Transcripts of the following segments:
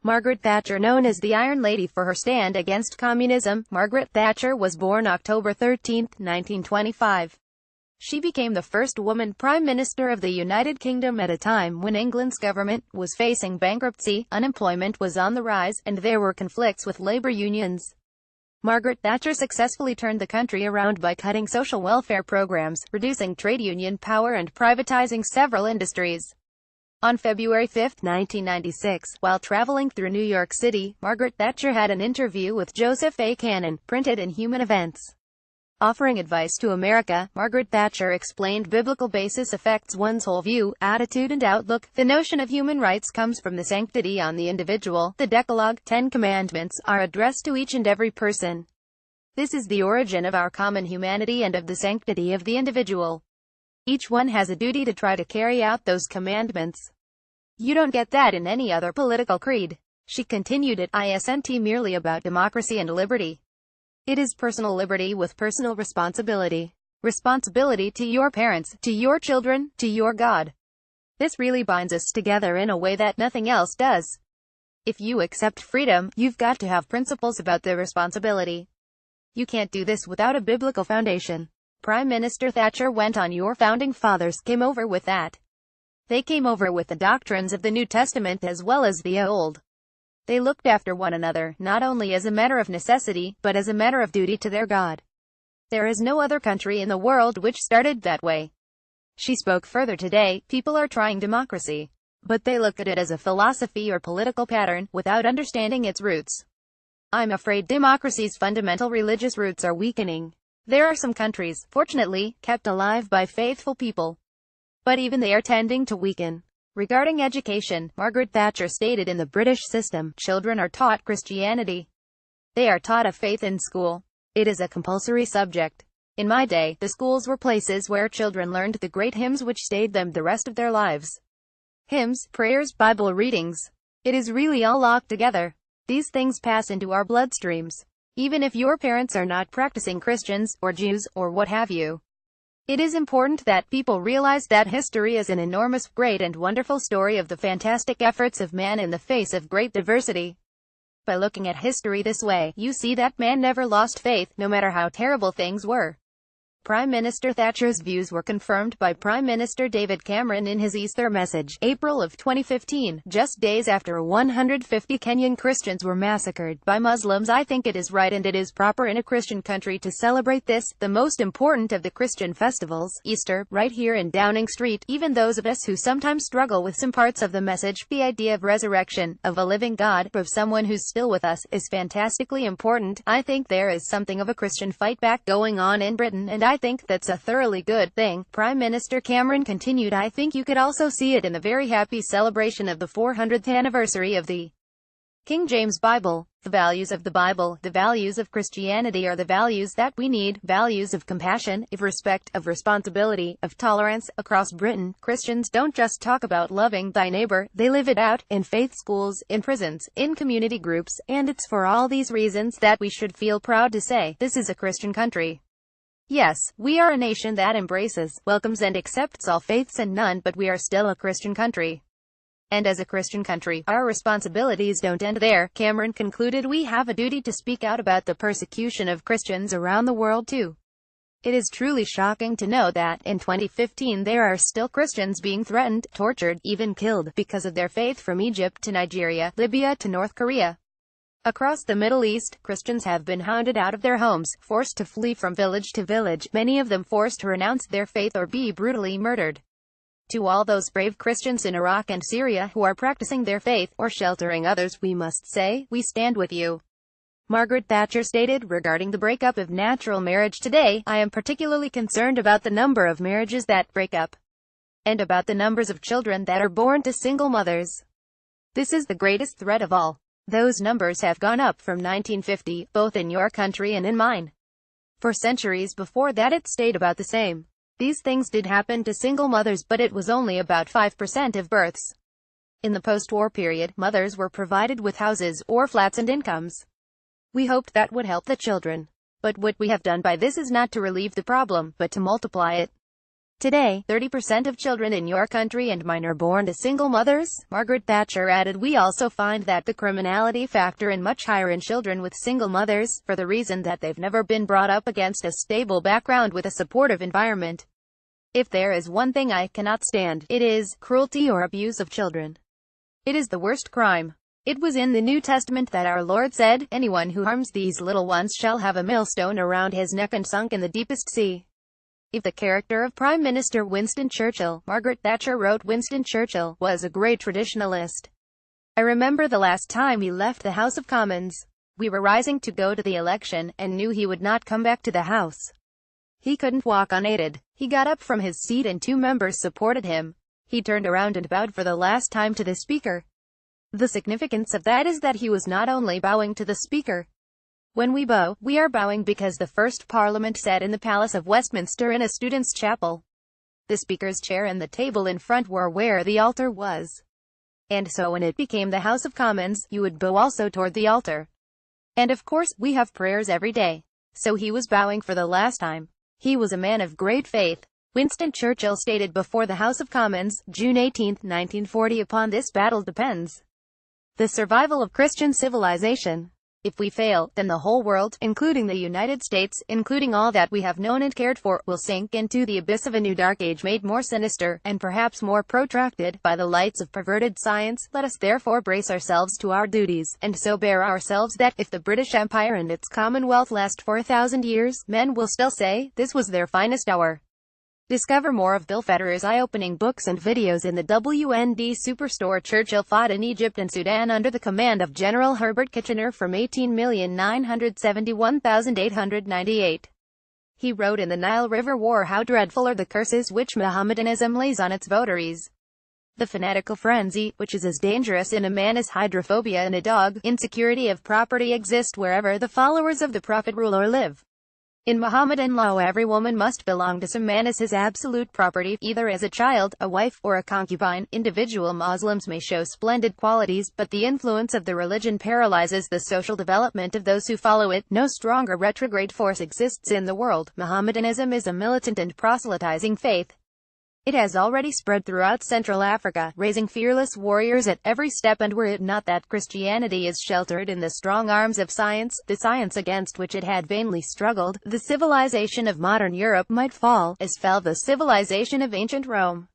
Margaret Thatcher, known as the Iron Lady for her stand against communism. Margaret Thatcher was born October 13, 1925. She became the first woman Prime Minister of the United Kingdom at a time when England's government was facing bankruptcy, unemployment was on the rise, and there were conflicts with labour unions. Margaret Thatcher successfully turned the country around by cutting social welfare programs, reducing trade union power and privatizing several industries. On February 5, 1996, while traveling through New York City, Margaret Thatcher had an interview with Joseph A. Cannon, printed in Human Events. Offering advice to America, Margaret Thatcher explained biblical basis affects one's whole view, attitude and outlook. The notion of human rights comes from the sanctity on the individual. The Decalogue, 10 Commandments, are addressed to each and every person. This is the origin of our common humanity and of the sanctity of the individual. Each one has a duty to try to carry out those commandments. You don't get that in any other political creed. She continued, it isn't merely about democracy and liberty. It is personal liberty with personal responsibility. Responsibility to your parents, to your children, to your God. This really binds us together in a way that nothing else does. If you accept freedom, you've got to have principles about the responsibility. You can't do this without a biblical foundation. Prime Minister Thatcher went on. Your founding fathers came over with that. They came over with the doctrines of the New Testament as well as the Old. They looked after one another, not only as a matter of necessity, but as a matter of duty to their God. There is no other country in the world which started that way. She spoke further today. People are trying democracy, but they look at it as a philosophy or political pattern, without understanding its roots. I'm afraid democracy's fundamental religious roots are weakening. There are some countries, fortunately, kept alive by faithful people, but even they are tending to weaken. Regarding education, Margaret Thatcher stated, in the British system, children are taught Christianity. They are taught of faith in school. It is a compulsory subject. In my day, the schools were places where children learned the great hymns which stayed them the rest of their lives. Hymns, prayers, Bible readings. It is really all locked together. These things pass into our bloodstreams. Even if your parents are not practicing Christians, or Jews, or what have you. It is important that people realize that history is an enormous, great and wonderful story of the fantastic efforts of man in the face of great diversity. By looking at history this way, you see that man never lost faith, no matter how terrible things were. Prime Minister Thatcher's views were confirmed by Prime Minister David Cameron in his Easter message, April of 2015, just days after 150 Kenyan Christians were massacred by Muslims. I think it is right and it is proper in a Christian country to celebrate this, the most important of the Christian festivals, Easter, right here in Downing Street. Even those of us who sometimes struggle with some parts of the message, the idea of resurrection, of a living God, of someone who's still with us, is fantastically important. I think there is something of a Christian fight back going on in Britain, and I think that's a thoroughly good thing. Prime Minister Cameron continued, I think you could also see it in the very happy celebration of the 400th anniversary of the King James Bible. The values of the Bible, the values of Christianity, are the values that we need, values of compassion, of respect, of responsibility, of tolerance. Across Britain, Christians don't just talk about loving thy neighbor, they live it out, in faith schools, in prisons, in community groups, and it's for all these reasons that we should feel proud to say, this is a Christian country. Yes, we are a nation that embraces, welcomes and accepts all faiths and none, but we are still a Christian country. And as a Christian country, our responsibilities don't end there. Cameron concluded, we have a duty to speak out about the persecution of Christians around the world too. It is truly shocking to know that, in 2015 there are still Christians being threatened, tortured, even killed, because of their faith, from Egypt to Nigeria, Libya to North Korea. Across the Middle East, Christians have been hounded out of their homes, forced to flee from village to village, many of them forced to renounce their faith or be brutally murdered. To all those brave Christians in Iraq and Syria who are practicing their faith, or sheltering others, we must say, we stand with you. Margaret Thatcher stated, regarding the breakup of natural marriage today, I am particularly concerned about the number of marriages that break up, and about the numbers of children that are born to single mothers. This is the greatest threat of all. Those numbers have gone up from 1950, both in your country and in mine. For centuries before that it stayed about the same. These things did happen to single mothers, but it was only about 5% of births. In the post-war period, mothers were provided with houses, or flats and incomes. We hoped that would help the children. But what we have done by this is not to relieve the problem, but to multiply it. Today, 30% of children in your country and mine are born to single mothers, Margaret Thatcher added. We also find that the criminality factor is much higher in children with single mothers, for the reason that they've never been brought up against a stable background with a supportive environment. If there is one thing I cannot stand, it is cruelty or abuse of children. It is the worst crime. It was in the New Testament that our Lord said, "Anyone who harms these little ones shall have a millstone around his neck and sunk in the deepest sea." If the character of Prime Minister Winston Churchill, Margaret Thatcher wrote, Winston Churchill was a great traditionalist. I remember the last time he left the House of Commons. We were rising to go to the election, and knew he would not come back to the House. He couldn't walk unaided. He got up from his seat and 2 members supported him. He turned around and bowed for the last time to the Speaker. The significance of that is that he was not only bowing to the Speaker. When we bow, we are bowing because the first Parliament sat in the Palace of Westminster in a student's chapel. The Speaker's chair and the table in front were where the altar was. And so when it became the House of Commons, you would bow also toward the altar. And of course, we have prayers every day. So he was bowing for the last time. He was a man of great faith. Winston Churchill stated before the House of Commons, June 18, 1940, "Upon this battle depends the survival of Christian civilization. If we fail, then the whole world, including the United States, including all that we have known and cared for, will sink into the abyss of a new dark age made more sinister, and perhaps more protracted, by the lights of perverted science. Let us therefore brace ourselves to our duties, and so bear ourselves that, if the British Empire and its Commonwealth last for 1,000 years, men will still say, this was their finest hour." Discover more of Bill Federer's eye-opening books and videos in the WND Superstore. Churchill fought in Egypt and Sudan under the command of General Herbert Kitchener from 18,971,898. He wrote in the Nile River War, "How dreadful are the curses which Mohammedanism lays on its votaries. The fanatical frenzy, which is as dangerous in a man as hydrophobia in a dog, insecurity of property exist wherever the followers of the Prophet rule or live. In Mohammedan law every woman must belong to some man as his absolute property, either as a child, a wife, or a concubine. Individual Muslims may show splendid qualities, but the influence of the religion paralyzes the social development of those who follow it. No stronger retrograde force exists in the world. Mohammedanism is a militant and proselytizing faith. It has already spread throughout Central Africa, raising fearless warriors at every step, and were it not that Christianity is sheltered in the strong arms of science, the science against which it had vainly struggled, the civilization of modern Europe might fall, as fell the civilization of ancient Rome."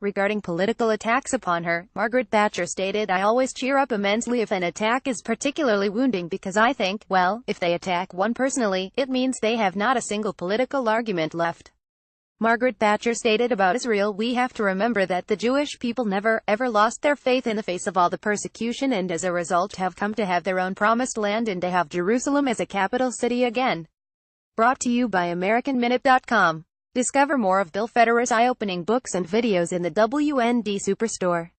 Regarding political attacks upon her, Margaret Thatcher stated, "I always cheer up immensely if an attack is particularly wounding, because I think, well, if they attack one personally, it means they have not a single political argument left." Margaret Thatcher stated about Israel, "We have to remember that the Jewish people never, ever lost their faith in the face of all the persecution, and as a result have come to have their own promised land and to have Jerusalem as a capital city again." Brought to you by AmericanMinute.com. Discover more of Bill Federer's eye-opening books and videos in the WND Superstore.